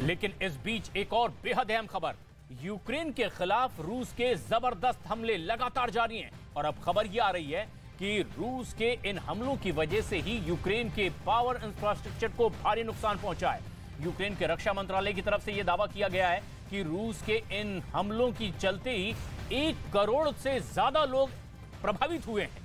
लेकिन इस बीच एक और बेहद अहम खबर, यूक्रेन के खिलाफ रूस के जबरदस्त हमले लगातार जारी हैं और अब खबर यह आ रही है कि रूस के इन हमलों की वजह से ही यूक्रेन के पावर इंफ्रास्ट्रक्चर को भारी नुकसान पहुंचा है। यूक्रेन के रक्षा मंत्रालय की तरफ से यह दावा किया गया है कि रूस के इन हमलों की चलते ही 1 करोड़ से ज्यादा लोग प्रभावित हुए हैं।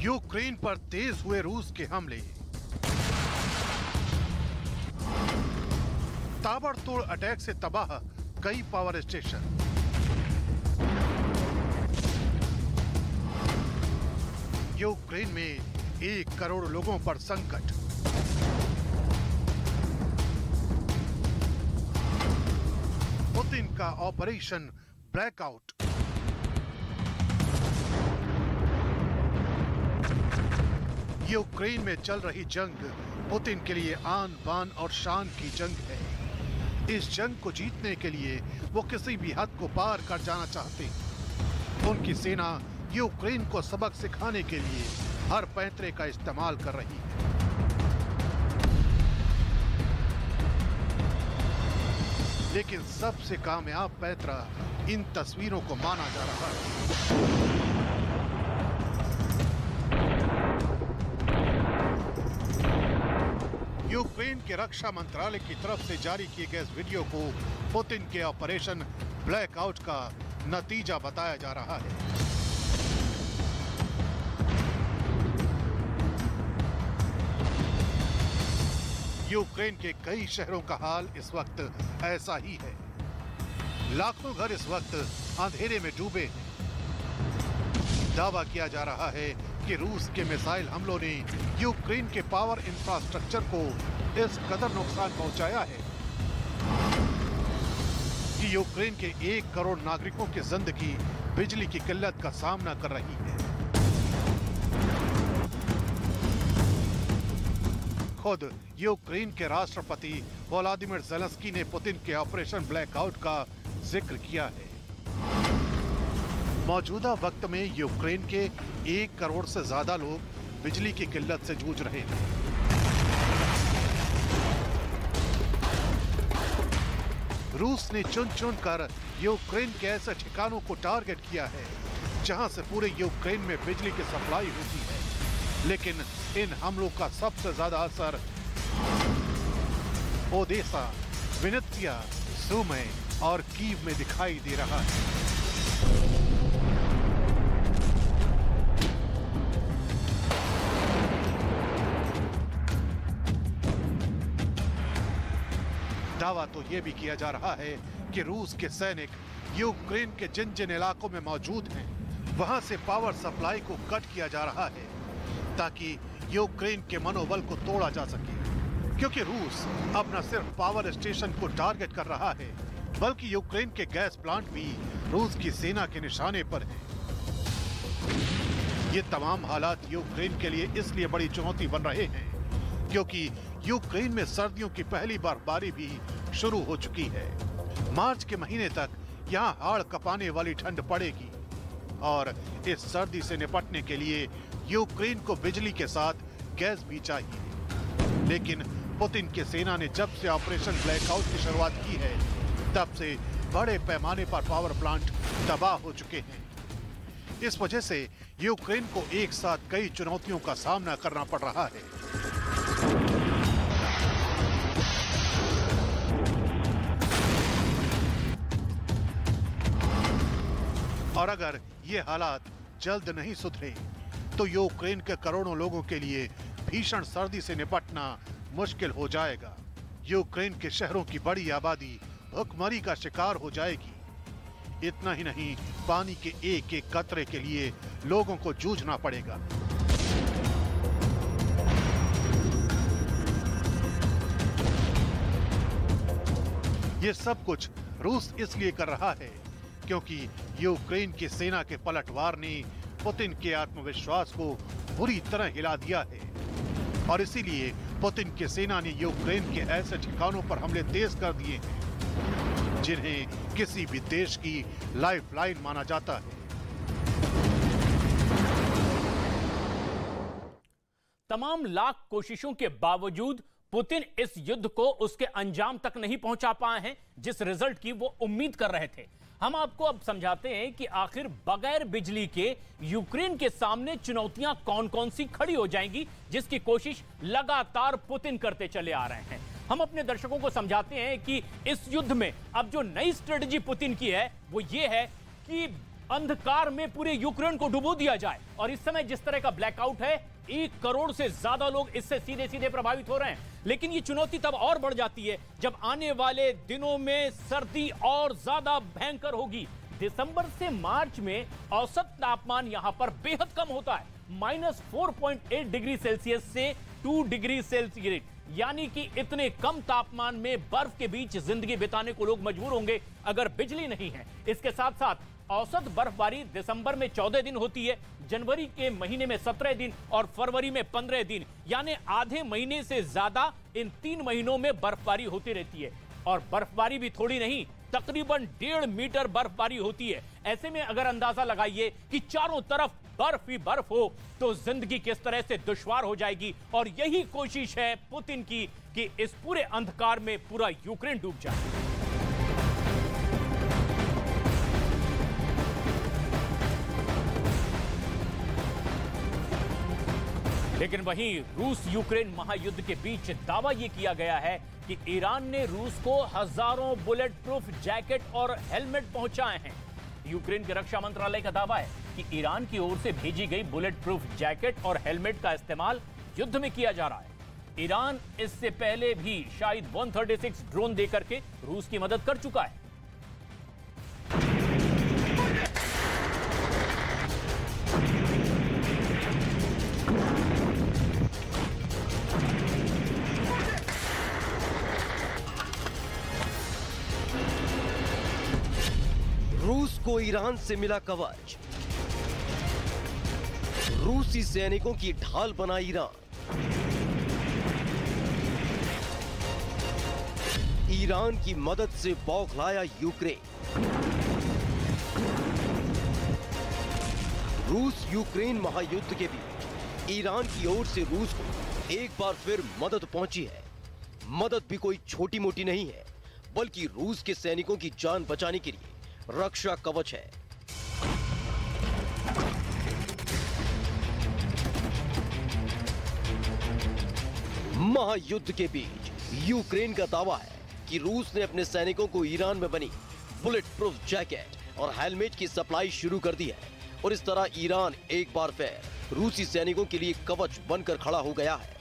यूक्रेन पर तेज हुए रूस के हमले, ताबड़तोड़ अटैक से तबाह कई पावर स्टेशन। यूक्रेन में 1 करोड़ लोगों पर संकट। पुतिन का ऑपरेशन ब्लैकआउट। यूक्रेन में चल रही जंग पुतिन के लिए आन बान और शान की जंग है। इस जंग को जीतने के लिए वो किसी भी हद को पार कर जाना चाहते हैं। उनकी सेना यूक्रेन को सबक सिखाने के लिए हर पैंतरे का इस्तेमाल कर रही है। लेकिन सबसे कामयाब पैंतरा इन तस्वीरों को माना जा रहा है। यूक्रेन के रक्षा मंत्रालय की तरफ से जारी किए गए इस वीडियो को पुतिन के ऑपरेशन ब्लैकआउट का नतीजा बताया जा रहा है। यूक्रेन के कई शहरों का हाल इस वक्त ऐसा ही है। लाखों घर इस वक्त अंधेरे में डूबे हैं। दावा किया जा रहा है कि रूस के मिसाइल हमलों ने यूक्रेन के पावर इंफ्रास्ट्रक्चर को इस कदर नुकसान पहुंचाया है कि यूक्रेन के 1 करोड़ नागरिकों की जिंदगी बिजली की किल्लत का सामना कर रही है। खुद यूक्रेन के राष्ट्रपति व्लादिमीर ज़ेलेंस्की ने पुतिन के ऑपरेशन ब्लैकआउट का जिक्र किया है। मौजूदा वक्त में यूक्रेन के 1 करोड़ से ज्यादा लोग बिजली की किल्लत से जूझ रहे हैं। रूस ने चुन चुन कर यूक्रेन के ऐसे ठिकानों को टारगेट किया है जहां से पूरे यूक्रेन में बिजली की सप्लाई होती है। लेकिन इन हमलों का सबसे ज्यादा असर ओडेसा, विनित्सिया, सुमी और कीव में दिखाई दे रहा है। दावा तो यह भी किया जा रहा है कि रूस के सैनिक यूक्रेन के जिन जिन इलाकों में मौजूद हैं, वहां से पावर सप्लाई को कट किया जा रहा है ताकि यूक्रेन के मनोबल को तोड़ा जा सके। क्योंकि रूस अब न सिर्फ पावर स्टेशन को टारगेट कर रहा है, बल्कि यूक्रेन के गैस प्लांट भी रूस की सेना के निशाने पर हैं। ये तमाम हालात यूक्रेन के लिए इसलिए बड़ी चुनौती बन रहे हैं क्योंकि यूक्रेन में सर्दियों की पहली बर्फबारी भी शुरू हो चुकी है। मार्च के महीने तक यहाँ हाड़ कपाने वाली ठंड पड़ेगी और इस सर्दी से निपटने के लिए यूक्रेन को बिजली के साथ गैस भी चाहिए। लेकिन पुतिन की सेना ने जब से ऑपरेशन ब्लैकआउट की शुरुआत की है, तब से बड़े पैमाने पर पावर प्लांट तबाह हो चुके हैं। इस वजह से यूक्रेन को एक साथ कई चुनौतियों का सामना करना पड़ रहा है। और अगर ये हालात जल्द नहीं सुधरे तो यूक्रेन के करोड़ों लोगों के लिए भीषण सर्दी से निपटना मुश्किल हो जाएगा। यूक्रेन के शहरों की बड़ी आबादी भुखमरी का शिकार हो जाएगी। इतना ही नहीं, पानी के एक एक कतरे के लिए लोगों को जूझना पड़ेगा। ये सब कुछ रूस इसलिए कर रहा है क्योंकि यूक्रेन की सेना के पलटवार ने पुतिन के आत्मविश्वास को बुरी तरह हिला दिया है और इसीलिए पुतिन की सेना ने यूक्रेन के ऐसे ठिकानों पर हमले तेज कर दिए हैं जिन्हें किसी भी देश की लाइफलाइन माना जाता है। तमाम लाख कोशिशों के बावजूद पुतिन इस युद्ध को उसके अंजाम तक नहीं पहुंचा पाए हैं जिस रिजल्ट की वो उम्मीद कर रहे थे। हम आपको अब समझाते हैं कि आखिर बगैर बिजली के यूक्रेन के सामने चुनौतियां कौन कौन सी खड़ी हो जाएंगी, जिसकी कोशिश लगातार पुतिन करते चले आ रहे हैं। हम अपने दर्शकों को समझाते हैं कि इस युद्ध में अब जो नई स्ट्रेटजी पुतिन की है वो ये है कि अंधकार में पूरे यूक्रेन को डुबो दिया जाए। और इस समय जिस तरह का ब्लैकआउट है, 1 करोड़ से ज्यादा लोग इससे सीधे सीधे प्रभावित हो रहे हैं। लेकिन ये चुनौती तब और बढ़ जाती है जब आने वाले दिनों में सर्दी और ज्यादा भयंकर होगी। दिसंबर से मार्च में औसत तापमान यहां पर बेहद कम होता है, -4.8 डिग्री सेल्सियस से 2 डिग्री सेल्सियस, यानी कि इतने कम तापमान में बर्फ के बीच जिंदगी बिताने को लोग मजबूर होंगे अगर बिजली नहीं है। इसके साथ साथ औसत बर्फबारी दिसंबर में 14 दिन होती है, जनवरी के महीने में 17 दिन और फरवरी में 15 दिन, यानी आधे महीने से ज्यादा इन 3 महीनों में बर्फबारी होती रहती है। और बर्फबारी भी थोड़ी नहीं, तकरीबन 1.5 मीटर बर्फबारी होती है। ऐसे में अगर अंदाजा लगाइए कि चारों तरफ बर्फ ही बर्फ हो तो जिंदगी किस तरह से दुश्वार हो जाएगी। और यही कोशिश है पुतिन की कि इस पूरे अंधकार में पूरा यूक्रेन डूब जाए। लेकिन वहीं रूस यूक्रेन महायुद्ध के बीच दावा यह किया गया है कि ईरान ने रूस को हजारों बुलेट प्रूफ जैकेट और हेलमेट पहुंचाए हैं। यूक्रेन के रक्षा मंत्रालय का दावा है कि ईरान की ओर से भेजी गई बुलेट प्रूफ जैकेट और हेलमेट का इस्तेमाल युद्ध में किया जा रहा है। ईरान इससे पहले भी शायद 136 ड्रोन देकर के रूस की मदद कर चुका है। रूस को ईरान से मिला कवच, रूसी सैनिकों की ढाल बना ईरान। ईरान की मदद से बौखलाया यूक्रेन। रूस यूक्रेन महायुद्ध के बीच ईरान की ओर से रूस को एक बार फिर मदद पहुंची है। मदद भी कोई छोटी मोटी नहीं है, बल्कि रूस के सैनिकों की जान बचाने के लिए रक्षा कवच है। महायुद्ध के बीच यूक्रेन का दावा है कि रूस ने अपने सैनिकों को ईरान में बनी बुलेट प्रूफ जैकेट और हेलमेट की सप्लाई शुरू कर दी है। और इस तरह ईरान एक बार फिर रूसी सैनिकों के लिए कवच बनकर खड़ा हो गया है।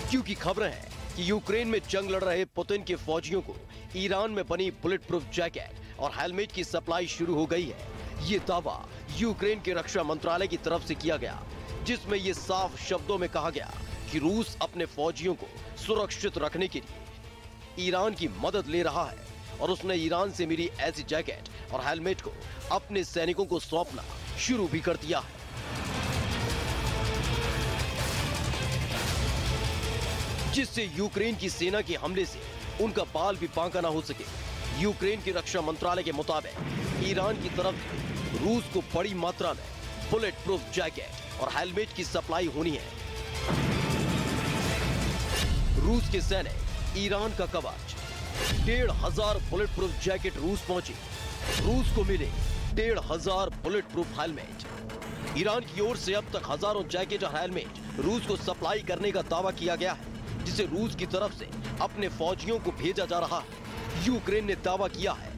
क्योंकि खबरें हैं कि यूक्रेन में जंग लड़ रहे पुतिन के फौजियों को ईरान में बनी बुलेट प्रूफ जैकेट और हेलमेट की सप्लाई शुरू हो गई है। ये दावा यूक्रेन के रक्षा मंत्रालय की तरफ से किया गया, जिसमें ये साफ शब्दों में कहा गया कि रूस अपने फौजियों को सुरक्षित रखने के लिए ईरान की मदद ले रहा है और उसने ईरान से मिली ऐसी जैकेट और हेलमेट को अपने सैनिकों को सौंपना शुरू भी कर दिया है। जिससे यूक्रेन की सेना के हमले से उनका बाल भी बांका ना हो सके। यूक्रेन के रक्षा मंत्रालय के मुताबिक ईरान की तरफ से रूस को बड़ी मात्रा में बुलेट प्रूफ जैकेट और हेलमेट की सप्लाई होनी है। रूस के सैनिक ईरान का कवच 1,500 बुलेट प्रूफ जैकेट रूस पहुंची। रूस को मिले 1,500 बुलेट प्रूफ हेलमेट। ईरान की ओर से अब तक हजारों जैकेट और हेलमेट रूस को सप्लाई करने का दावा किया गया है, जिसे रूस की तरफ से अपने फौजियों को भेजा जा रहा है। यूक्रेन ने दावा किया है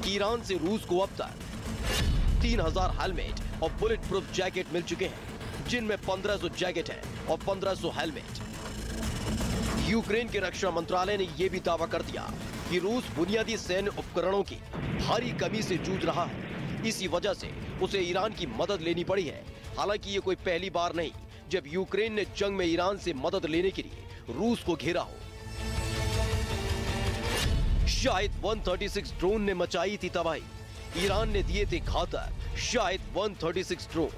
कि ईरान से रूस को अब तक 3,000 हेलमेट और बुलेट प्रूफ जैकेट मिल चुके हैं, जिनमें 1,500 जैकेट है और 1,500 हेलमेट। यूक्रेन के रक्षा मंत्रालय ने यह भी दावा कर दिया कि रूस बुनियादी सैन्य उपकरणों की भारी कमी से जूझ रहा है। इसी वजह से उसे ईरान की मदद लेनी पड़ी है। हालांकि ये कोई पहली बार नहीं जब यूक्रेन ने जंग में ईरान से मदद लेने के लिए रूस को घेरा हो। शायद 136 ड्रोन ने मचाई थी तबाही। ईरान ने दिए थे घातक शायद 136 ड्रोन।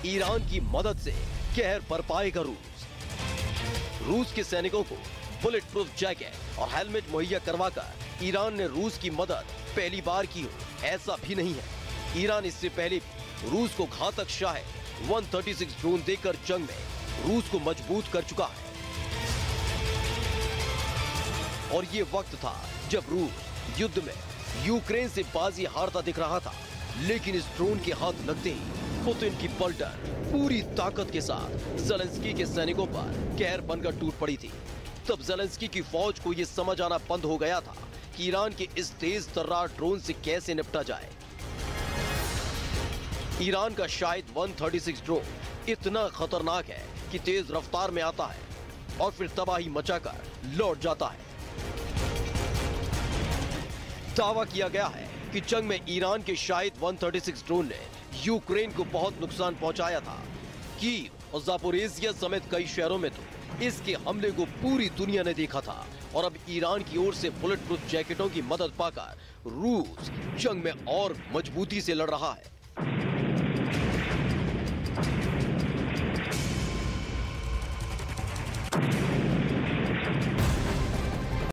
ईरान की मदद से कहर बरपाएगा रूस के सैनिकों को बुलेट प्रूफ जैकेट और हेलमेट मुहैया करवाकर ईरान ने रूस की मदद पहली बार की हो, ऐसा भी नहीं है। ईरान इससे पहले भी रूस को घातक शायद 136 ड्रोन देकर जंग में रूस को मजबूत कर चुका है। और ये वक्त था जब रूस युद्ध में यूक्रेन से बाजी हारता दिख रहा था, लेकिन इस ड्रोन के हाथ लगते ही पुतिन की पलटन पूरी ताकत के साथ ज़ेलेंस्की के सैनिकों पर कहर बनकर टूट पड़ी थी। तब ज़ेलेंस्की की फौज को यह समझ आना बंद हो गया था कि ईरान के इस तेज तर्रार ड्रोन से कैसे निपटा जाए। ईरान का शायद 136 ड्रोन इतना खतरनाक है कि तेज रफ्तार में आता है और फिर तबाही मचाकर लौट जाता है। दावा किया गया है कि जंग में ईरान के शायद 136 ड्रोन ने यूक्रेन को बहुत नुकसान पहुंचाया था। कीव और ज़ापोरिज़िया समेत कई शहरों में तो इसके हमले को पूरी दुनिया ने देखा था। और अब ईरान की ओर से बुलेट प्रूफ जैकेटों की मदद पाकर रूस जंग में और मजबूती से लड़ रहा है।